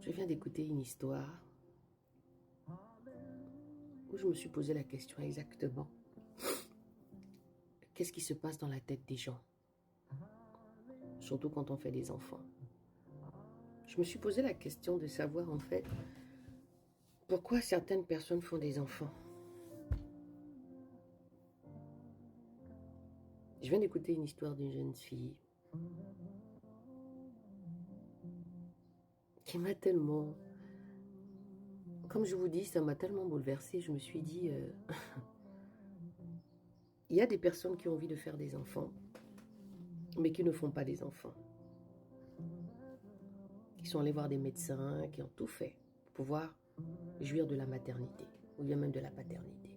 Je viens d'écouter une histoire où je me suis posé la question exactement. Qu'est-ce qui se passe dans la tête des gens? Surtout quand on fait des enfants. Je me suis posé la question de savoir en fait pourquoi certaines personnes font des enfants. Je viens d'écouter une histoire d'une jeune fille qui m'a tellement... Comme je vous dis, ça m'a tellement bouleversée. Je me suis dit, il y a des personnes qui ont envie de faire des enfants, mais qui ne font pas des enfants. Qui sont allés voir des médecins, qui ont tout fait pour pouvoir jouir de la maternité, ou bien même de la paternité.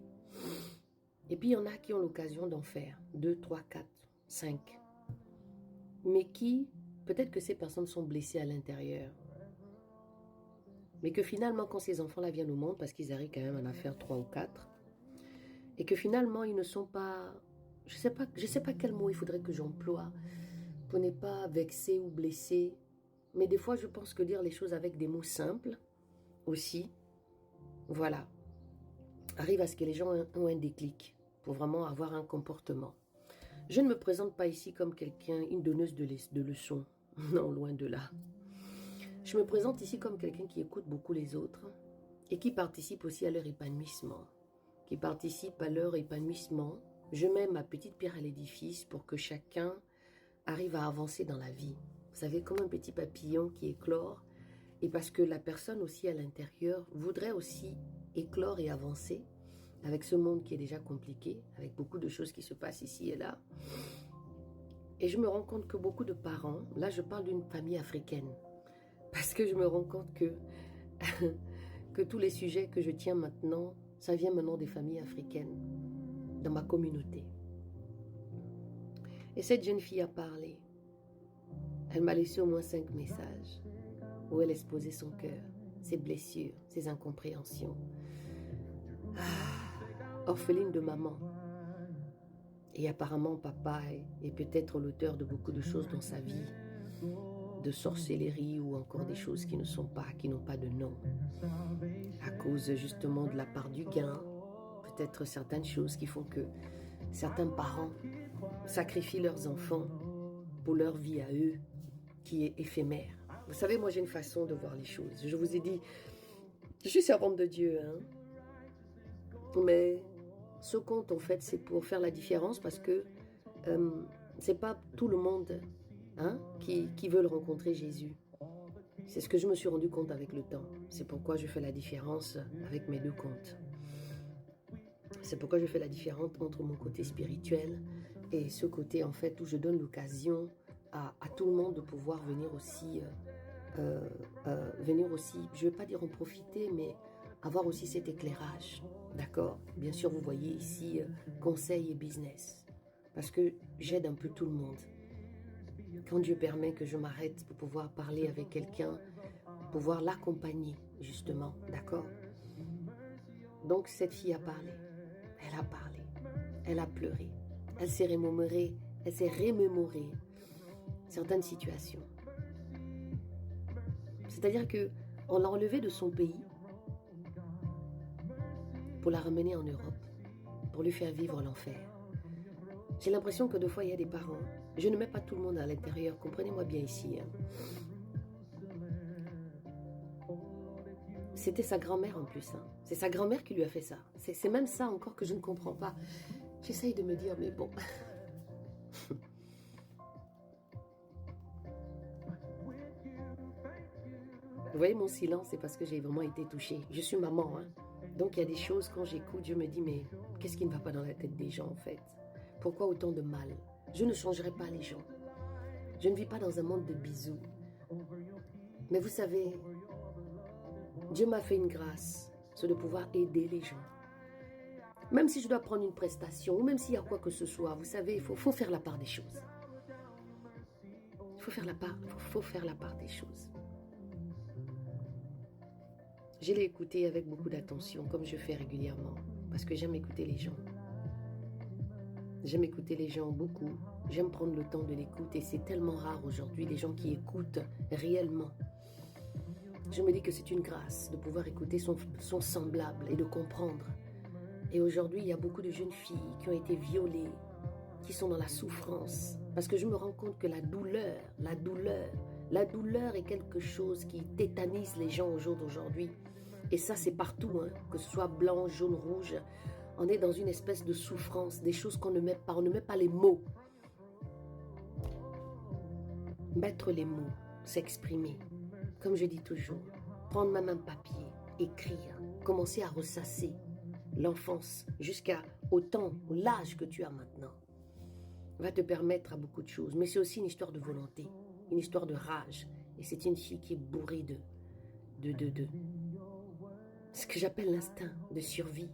Et puis il y en a qui ont l'occasion d'en faire 2, 3, 4, 5. Mais qui, peut-être que ces personnes sont blessées à l'intérieur. Mais que finalement, quand ces enfants-là viennent au monde, parce qu'ils arrivent quand même à en faire 3 ou 4, et que finalement, ils ne sont pas... Je sais pas quel mot il faudrait que j'emploie pour ne pas vexer ou blesser. Mais des fois, je pense que dire les choses avec des mots simples aussi, voilà, arrive à ce que les gens ont un déclic pour vraiment avoir un comportement. Je ne me présente pas ici comme quelqu'un, une donneuse de leçons. Non, loin de là. Je me présente ici comme quelqu'un qui écoute beaucoup les autres et qui participe aussi à leur épanouissement. Qui participe à leur épanouissement. Je mets ma petite pierre à l'édifice pour que chacun arrive à avancer dans la vie. Vous savez, comme un petit papillon qui éclore. Et parce que la personne aussi à l'intérieur voudrait aussi éclore et avancer avec ce monde qui est déjà compliqué, avec beaucoup de choses qui se passent ici et là. Et je me rends compte que beaucoup de parents, là je parle d'une famille africaine, parce que je me rends compte que, que tous les sujets que je tiens maintenant, ça vient maintenant des familles africaines, dans ma communauté. Et cette jeune fille a parlé. Elle m'a laissé au moins 5 messages où elle exposait son cœur, ses blessures, ses incompréhensions. Orpheline de maman. Et apparemment, papa est peut-être l'auteur de beaucoup de choses dans sa vie, de sorcellerie ou encore des choses qui ne sont pas, qui n'ont pas de nom. À cause justement de la part du gain, peut-être certaines choses qui font que certains parents sacrifient leurs enfants pour leur vie à eux, qui est éphémère. Vous savez, moi j'ai une façon de voir les choses. Je vous ai dit, je suis servante de Dieu, hein. Mais ce compte, en fait, c'est pour faire la différence parce que c'est pas tout le monde qui veut rencontrer Jésus. C'est ce que je me suis rendu compte avec le temps. C'est pourquoi je fais la différence avec mes 2 comptes. C'est pourquoi je fais la différence entre mon côté spirituel et ce côté, en fait, où je donne l'occasion à tout le monde de pouvoir venir aussi, je ne vais pas dire en profiter, mais avoir aussi cet éclairage, d'accord? Bien sûr, vous voyez ici, conseil et business, parce que j'aide un peu tout le monde. Quand Dieu permet que je m'arrête pour pouvoir parler avec quelqu'un, pouvoir l'accompagner, justement, d'accord? Donc, cette fille a parlé, elle a pleuré, elle s'est remémorée certaines situations. C'est-à-dire qu'on l'a enlevée de son pays pour la ramener en Europe, pour lui faire vivre l'enfer. J'ai l'impression que des fois, il y a des parents. Je ne mets pas tout le monde à l'intérieur, comprenez-moi bien ici. C'était sa grand-mère en plus. C'est sa grand-mère qui lui a fait ça. C'est même ça encore que je ne comprends pas. J'essaye de me dire, mais bon. Vous voyez mon silence, c'est parce que j'ai vraiment été touchée. Je suis maman, hein. Donc il y a des choses, quand j'écoute, je me dis, mais qu'est-ce qui ne va pas dans la tête des gens en fait? Pourquoi autant de mal? Je ne changerai pas les gens. Je ne vis pas dans un monde de bisous. Mais vous savez, Dieu m'a fait une grâce, c'est de pouvoir aider les gens. Même si je dois prendre une prestation, ou même s'il y a quoi que ce soit, vous savez, il faut faire la part des choses. Il faut faire la part des choses. Je l'ai écouté avec beaucoup d'attention, comme je fais régulièrement, parce que j'aime écouter les gens. J'aime écouter les gens beaucoup. J'aime prendre le temps de l'écoute et c'est tellement rare aujourd'hui les gens qui écoutent réellement. Je me dis que c'est une grâce de pouvoir écouter son semblable et de comprendre. Et aujourd'hui, il y a beaucoup de jeunes filles qui ont été violées, qui sont dans la souffrance. Parce que je me rends compte que la douleur est quelque chose qui tétanise les gens au jour d'aujourd'hui. Et ça, c'est partout, hein, que ce soit blanc, jaune, rouge. On est dans une espèce de souffrance, des choses qu'on ne met pas, on ne met pas les mots. Mettre les mots, s'exprimer. Comme je dis toujours, prendre même un papier, écrire, commencer à ressasser l'enfance jusqu'à autant, l'âge que tu as maintenant, va te permettre à beaucoup de choses. Mais c'est aussi une histoire de volonté, une histoire de rage. Et c'est une fille qui est bourrée de ce que j'appelle l'instinct de survie.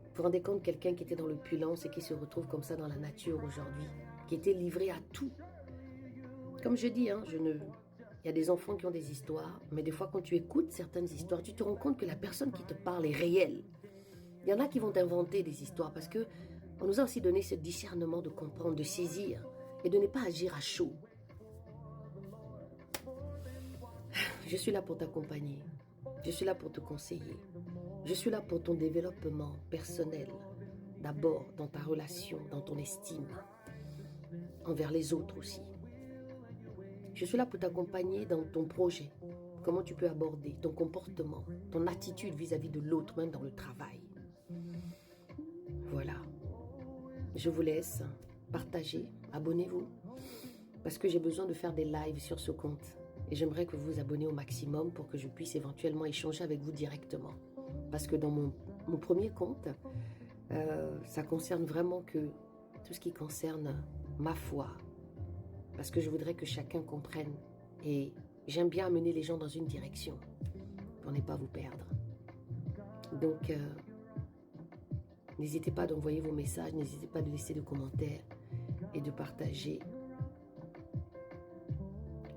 Vous vous rendez compte, quelqu'un qui était dans l'opulence et qui se retrouve comme ça dans la nature aujourd'hui, qui était livré à tout. Comme je dis, hein, il y a des enfants qui ont des histoires, mais des fois quand tu écoutes certaines histoires, tu te rends compte que la personne qui te parle est réelle. Il y en a qui vont inventer des histoires parce que on nous a aussi donné ce discernement de comprendre, de saisir et de ne pas agir à chaud. Je suis là pour t'accompagner. Je suis là pour te conseiller. Je suis là pour ton développement personnel. D'abord dans ta relation, dans ton estime, envers les autres aussi. Je suis là pour t'accompagner dans ton projet. Comment tu peux aborder ton comportement, ton attitude vis-à-vis de l'autre, même dans le travail. Voilà. Je vous laisse partager, abonnez-vous, parce que j'ai besoin de faire des lives sur ce compte. Et j'aimerais que vous vous abonnez au maximum pour que je puisse éventuellement échanger avec vous directement. Parce que dans mon premier compte, ça concerne vraiment que tout ce qui concerne ma foi. Parce que je voudrais que chacun comprenne. Et j'aime bien amener les gens dans une direction pour ne pas vous perdre. Donc, n'hésitez pas d'envoyer vos messages, n'hésitez pas de laisser des commentaires et de partager.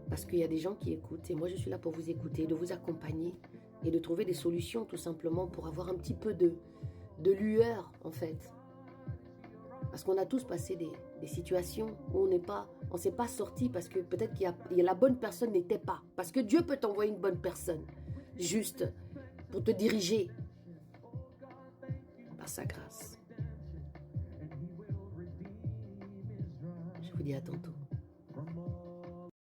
Parce qu'il y a des gens qui écoutent et moi je suis là pour vous écouter, de vous accompagner et de trouver des solutions tout simplement pour avoir un petit peu de lueur en fait. Parce qu'on a tous passé des situations où on ne s'est pas sorti parce que peut-être la bonne personne n'était pas. Parce que Dieu peut t'envoyer une bonne personne juste pour te diriger par sa grâce. Je vous dis à tantôt.